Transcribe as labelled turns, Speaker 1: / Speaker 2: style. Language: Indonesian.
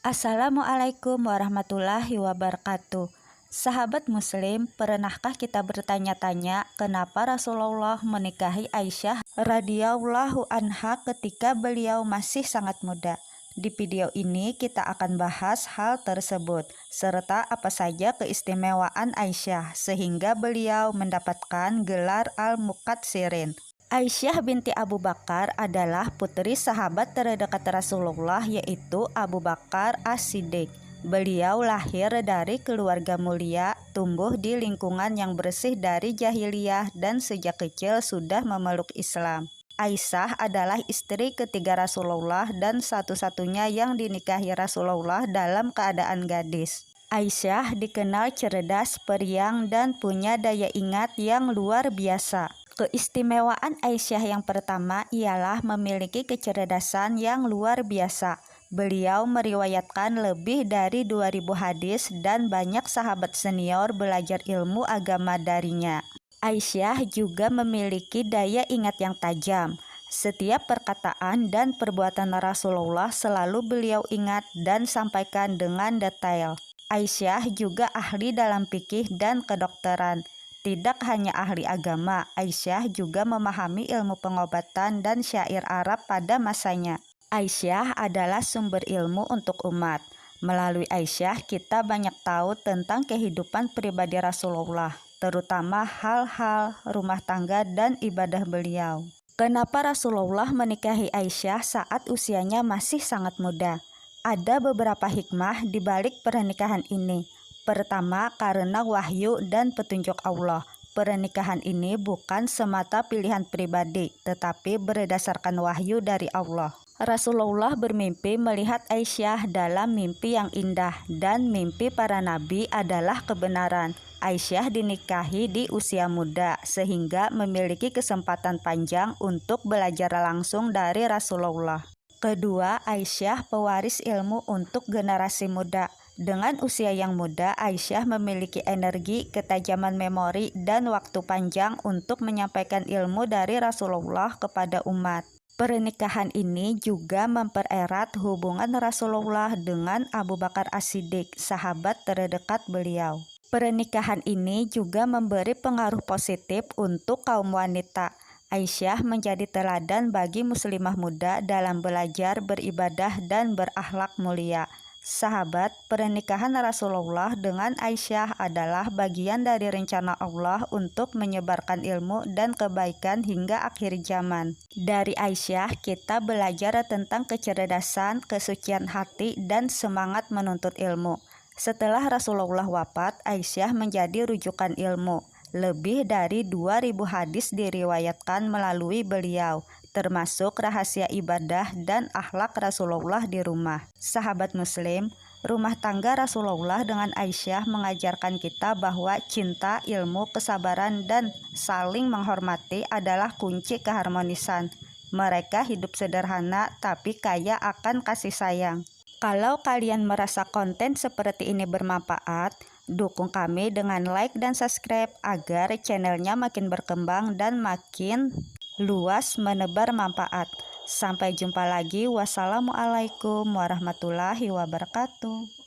Speaker 1: Assalamualaikum warahmatullahi wabarakatuh. Sahabat muslim, pernahkah kita bertanya-tanya kenapa Rasulullah menikahi Aisyah radhiyallahu anha ketika beliau masih sangat muda? Di video ini kita akan bahas hal tersebut, serta apa saja keistimewaan Aisyah sehingga beliau mendapatkan gelar Al-Muqatsirin. Aisyah binti Abu Bakar adalah putri sahabat terdekat Rasulullah, yaitu Abu Bakar As-Siddiq. Beliau lahir dari keluarga mulia, tumbuh di lingkungan yang bersih dari jahiliyah dan sejak kecil sudah memeluk Islam. Aisyah adalah istri ketiga Rasulullah dan satu-satunya yang dinikahi Rasulullah dalam keadaan gadis. Aisyah dikenal cerdas, periang, dan punya daya ingat yang luar biasa. Keistimewaan Aisyah yang pertama ialah memiliki kecerdasan yang luar biasa. Beliau meriwayatkan lebih dari 2000 hadis dan banyak sahabat senior belajar ilmu agama darinya. Aisyah juga memiliki daya ingat yang tajam. Setiap perkataan dan perbuatan Rasulullah selalu beliau ingat dan sampaikan dengan detail. Aisyah juga ahli dalam fikih dan kedokteran. Tidak hanya ahli agama, Aisyah juga memahami ilmu pengobatan dan syair Arab pada masanya. Aisyah adalah sumber ilmu untuk umat. Melalui Aisyah kita banyak tahu tentang kehidupan pribadi Rasulullah, terutama hal-hal rumah tangga dan ibadah beliau. Kenapa Rasulullah menikahi Aisyah saat usianya masih sangat muda? Ada beberapa hikmah di balik pernikahan ini. Pertama, karena wahyu dan petunjuk Allah. Pernikahan ini bukan semata pilihan pribadi, tetapi berdasarkan wahyu dari Allah. Rasulullah bermimpi melihat Aisyah dalam mimpi yang indah, dan mimpi para nabi adalah kebenaran. Aisyah dinikahi di usia muda, sehingga memiliki kesempatan panjang untuk belajar langsung dari Rasulullah. Kedua, Aisyah pewaris ilmu untuk generasi muda. Dengan usia yang muda, Aisyah memiliki energi, ketajaman memori, dan waktu panjang untuk menyampaikan ilmu dari Rasulullah kepada umat. Pernikahan ini juga mempererat hubungan Rasulullah dengan Abu Bakar As-Siddiq, sahabat terdekat beliau. Pernikahan ini juga memberi pengaruh positif untuk kaum wanita. Aisyah menjadi teladan bagi muslimah muda dalam belajar, beribadah, dan berakhlak mulia. Sahabat, pernikahan Rasulullah dengan Aisyah adalah bagian dari rencana Allah untuk menyebarkan ilmu dan kebaikan hingga akhir zaman. Dari Aisyah, kita belajar tentang kecerdasan, kesucian hati, dan semangat menuntut ilmu. Setelah Rasulullah wafat, Aisyah menjadi rujukan ilmu. Lebih dari 2000 hadis diriwayatkan melalui beliau, termasuk rahasia ibadah dan akhlak Rasulullah di rumah. Sahabat muslim, rumah tangga Rasulullah dengan Aisyah mengajarkan kita bahwa cinta, ilmu, kesabaran, dan saling menghormati adalah kunci keharmonisan. Mereka hidup sederhana tapi kaya akan kasih sayang. Kalau kalian merasa konten seperti ini bermanfaat, dukung kami dengan like dan subscribe agar channelnya makin berkembang dan makin luas menebar manfaat. Sampai jumpa lagi. Wassalamualaikum warahmatullahi wabarakatuh.